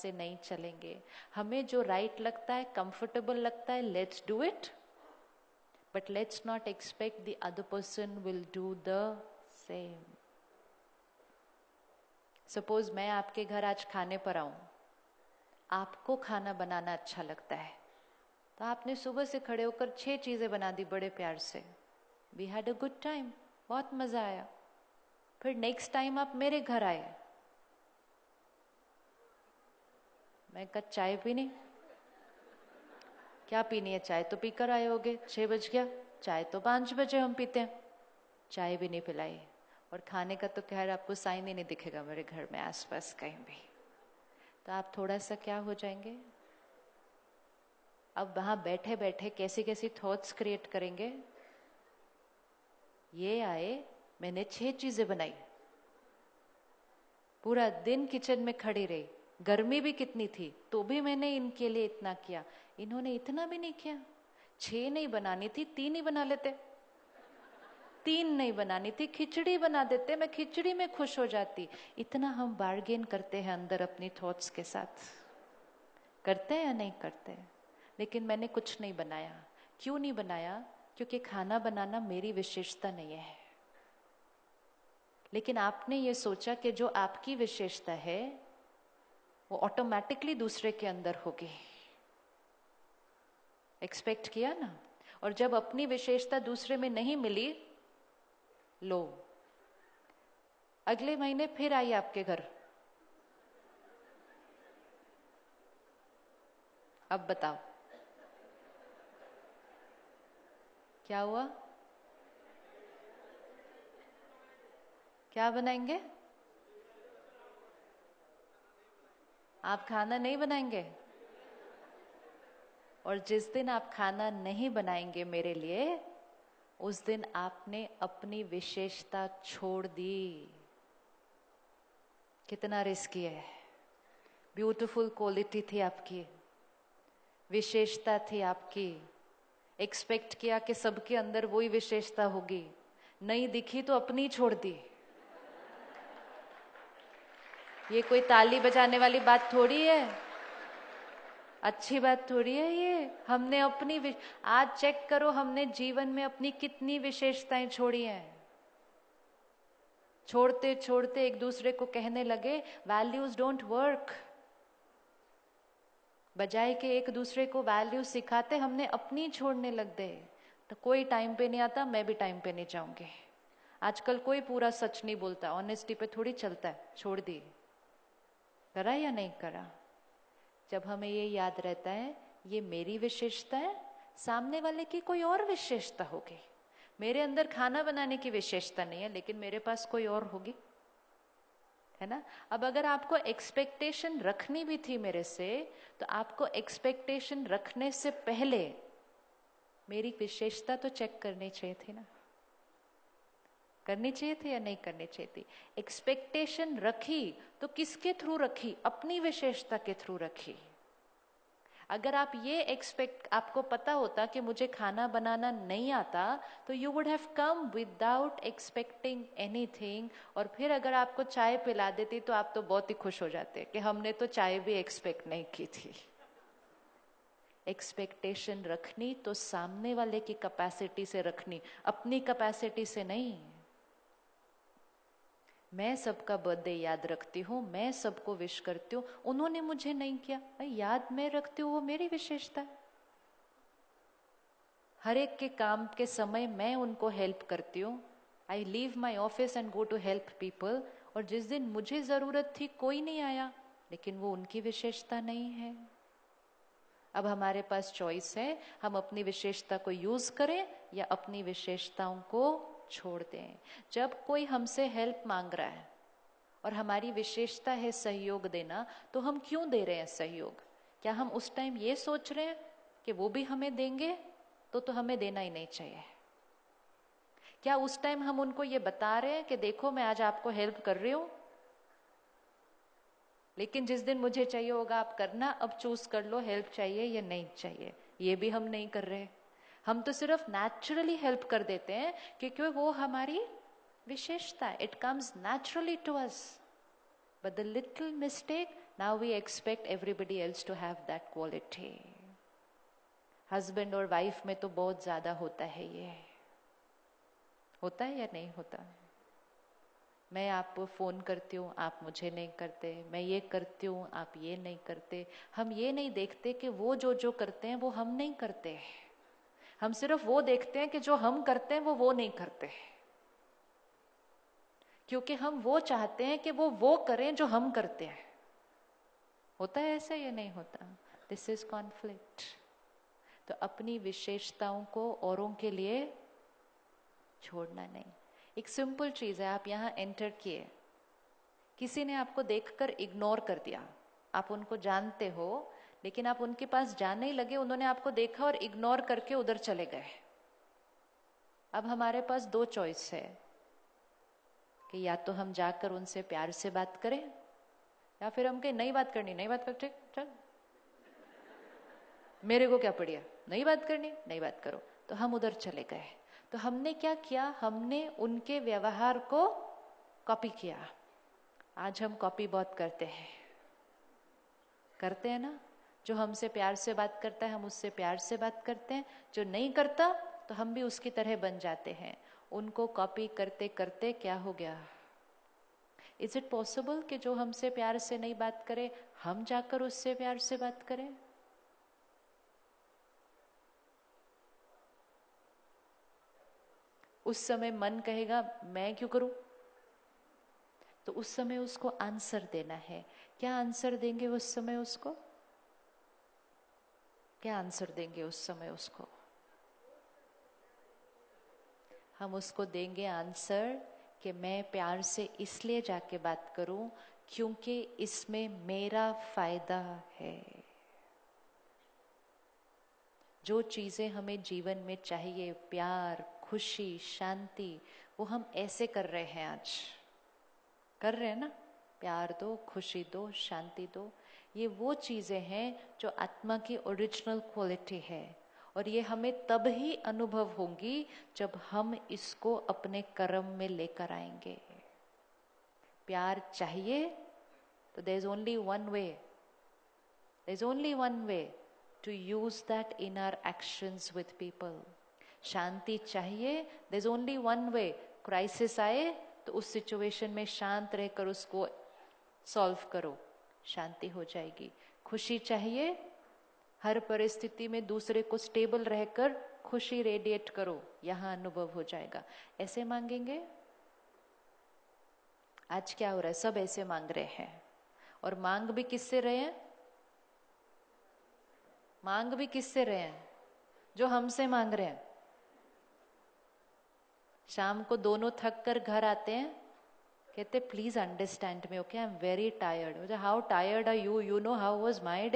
से नहीं चलेंगे। हमें जो राइट लगता है, कंफर्टेबल लगता है, let's do it, but let's not expect the other person will do the same. Suppose मैं आपके घर आज खाने पर आऊं, आपको खाना बनाना अच्छा लगता है, तो आपने सुबह से खड़े होकर 6 चीजें बना दी बड़े प्यार से। We had a good time, बहुत मजा आया। फिर नेक्स्ट टाइम आप मेरे घर आए, मैं कहा चाय पीनी, क्या पीनी है, चाय तो पीकर आए होगे, 6 बज गया, चाय तो 5 बजे हम पीते हैं, चाय भी नहीं पिलाई। और खाने का तो खैर आपको साइन ही नहीं दिखेगा मेरे घर में आसपास कहीं भी, तो आप थोड़ा सा क्या हो जाएंगे, अब वहां बैठे बैठे कैसी कैसी थॉट्स क्रिएट करेंगे। ये आए, मैंने 6 चीजें बनाई, पूरा दिन किचन में खड़ी रही, गर्मी भी कितनी थी तो भी मैंने इनके लिए इतना किया, इन्होंने इतना भी नहीं किया। 6 नहीं बनानी थी, 3 ही बना लेते, 3 नहीं बनानी थी, खिचड़ी बना देते, मैं खिचड़ी में खुश हो जाती। इतना हम बार्गेन करते हैं अंदर अपनी थॉट्स के साथ, करते हैं या नहीं करते? लेकिन मैंने कुछ नहीं बनाया। क्यों नहीं बनाया? क्योंकि खाना बनाना मेरी विशेषता नहीं है। लेकिन आपने ये सोचा कि जो आपकी विशेषता है वो ऑटोमेटिकली दूसरे के अंदर होगी, एक्सपेक्ट किया ना। और जब अपनी विशेषता दूसरे में नहीं मिली, लो अगले महीने फिर आई आपके घर, अब बताओ क्या हुआ? क्या बनाएंगे? आप खाना नहीं बनाएंगे। और जिस दिन आप खाना नहीं बनाएंगे मेरे लिए, उस दिन आपने अपनी विशेषता छोड़ दी। कितना रिस्की है। ब्यूटीफुल क्वालिटी थी आपकी, विशेषता थी आपकी, एक्सपेक्ट किया कि सबके अंदर वही विशेषता होगी, नहीं दिखी तो अपनी छोड़ दी। ये कोई ताली बजाने वाली बात थोड़ी है, अच्छी बात थोड़ी है ये। हमने अपनी आज चेक करो हमने जीवन में अपनी कितनी विशेषताएं छोड़ी हैं। छोड़ते छोड़ते एक दूसरे को कहने लगे वैल्यूज डोंट वर्क, बजाय के एक दूसरे को वैल्यूज सिखाते हमने अपनी छोड़ने लग गए। तो कोई टाइम पे नहीं आता, मैं भी टाइम पे नहीं जाऊंगी। आजकल कोई पूरा सच नहीं बोलता, ऑनेस्टी पे थोड़ी चलता है, छोड़ दी। करा या नहीं करा? जब हमें ये याद रहता है ये मेरी विशेषता है, सामने वाले की कोई और विशेषता होगी। मेरे अंदर खाना बनाने की विशेषता नहीं है, लेकिन मेरे पास कोई और होगी, है ना। अब अगर आपको एक्सपेक्टेशन रखनी भी थी मेरे से, तो आपको एक्सपेक्टेशन रखने से पहले मेरी विशेषता तो चेक करनी चाहिए थी ना। करनी चाहिए थी या नहीं करनी चाहिए थी? एक्सपेक्टेशन रखी तो किसके थ्रू रखी? अपनी विशेषता के थ्रू रखी। अगर आप ये आपको पता होता कि मुझे खाना बनाना नहीं आता, तो you would have come without expecting anything. और फिर अगर आपको चाय पिला देती तो आप तो बहुत ही खुश हो जाते कि हमने तो चाय भी एक्सपेक्ट नहीं की थी। एक्सपेक्टेशन रखनी तो सामने वाले की कैपेसिटी से रखनी, अपनी कैपेसिटी से नहीं। मैं सबका बर्थडे याद रखती हूँ, मैं सबको विश करती हूँ, उन्होंने मुझे नहीं किया, याद मैं रखती हूँ, वो मेरी विशेषता है। हर एक के काम के समय मैं उनको हेल्प करती हूँ। I leave my office and go to help people. और जिस दिन मुझे जरूरत थी कोई नहीं आया, लेकिन वो उनकी विशेषता नहीं है। अब हमारे पास चॉइस है, हम अपनी विशेषता को यूज करें या अपनी विशेषताओं को छोड़ दें। जब कोई हमसे हेल्प मांग रहा है और हमारी विशेषता है सहयोग देना, तो हम क्यों दे रहे हैं सहयोग? क्या हम उस टाइम ये सोच रहे हैं कि वो भी हमें देंगे, तो हमें देना ही नहीं चाहिए? क्या उस टाइम हम उनको ये बता रहे हैं कि देखो मैं आज आपको हेल्प कर रही हूं, लेकिन जिस दिन मुझे चाहिए होगा आप करना, अब चूज कर लो हेल्प चाहिए या नहीं चाहिए? ये भी हम नहीं कर रहे। हम तो सिर्फ नेचुरली हेल्प कर देते हैं क्योंकि वो हमारी विशेषता है। It comes naturally to us. But the little mistake Now we expect everybody else to have that quality. Husband और वाइफ में तो बहुत ज्यादा होता है ये। होता है या नहीं होता? मैं आपको फोन करती हूँ, आप मुझे नहीं करते, मैं ये करती हूँ, आप ये नहीं करते। हम ये नहीं देखते कि वो जो करते हैं वो हम नहीं करते। हम सिर्फ वो देखते हैं कि जो हम करते हैं वो नहीं करते, क्योंकि हम वो चाहते हैं कि वो करें जो हम करते हैं। होता है ऐसा या नहीं होता? This is conflict. तो अपनी विशेषताओं को औरों के लिए छोड़ना नहीं। एक सिंपल चीज है, आप यहाँ एंटर किए, किसी ने आपको देखकर इग्नोर कर दिया, आप उनको जानते हो लेकिन आप उनके पास जाने ही लगे, उन्होंने आपको देखा और इग्नोर करके उधर चले गए। अब हमारे पास दो चॉइस है कि या तो हम जाकर उनसे प्यार से बात करें, या फिर हम कहें नहीं बात करनी, नहीं बात कर, ठीक चल, मेरे को क्या पड़िया, नहीं बात करनी, नहीं बात करो। तो हम उधर चले गए। तो हमने क्या किया? हमने उनके व्यवहार को कॉपी किया। आज हम कॉपी बहुत करते हैं ना। जो हमसे प्यार से बात करता है हम उससे प्यार से बात करते हैं, जो नहीं करता तो हम भी उसकी तरह बन जाते हैं। उनको कॉपी करते करते क्या हो गया? इज इट पॉसिबल कि जो हमसे प्यार से नहीं बात करे हम जाकर उससे प्यार से बात करें? उस समय मन कहेगा मैं क्यों करूं, तो उस समय उसको आंसर देना है। क्या आंसर देंगे उस समय उसको? क्या आंसर देंगे उस समय उसको? हम उसको देंगे आंसर कि मैं प्यार से इसलिए जाके बात करूं क्योंकि इसमें मेरा फायदा है। जो चीजें हमें जीवन में चाहिए, प्यार, खुशी, शांति, वो हम ऐसे कर रहे हैं, आज कर रहे हैं ना। प्यार दो, खुशी दो, शांति दो, ये वो चीजें हैं जो आत्मा की ओरिजिनल क्वालिटी है। और ये हमें तब ही अनुभव होंगी जब हम इसको अपने कर्म में लेकर आएंगे। प्यार चाहिए तो there is only one way, there is only one way to use that in our actions with people. शांति चाहिए, there is only one way, crisis आए तो उस सिचुएशन में शांत रहकर उसको सॉल्व करो, शांति हो जाएगी। खुशी चाहिए, हर परिस्थिति में दूसरे को स्टेबल रहकर खुशी रेडिएट करो, यहां अनुभव हो जाएगा। ऐसे मांगेंगे? आज क्या हो रहा है? सब ऐसे मांग रहे हैं। और मांग भी किससे रहे हैं? मांग भी किससे रहे हैं? जो हमसे मांग रहे हैं। शाम को दोनों थक कर घर आते हैं, कहते please understand me, okay I am very tired. How tired are you? You know how was my day?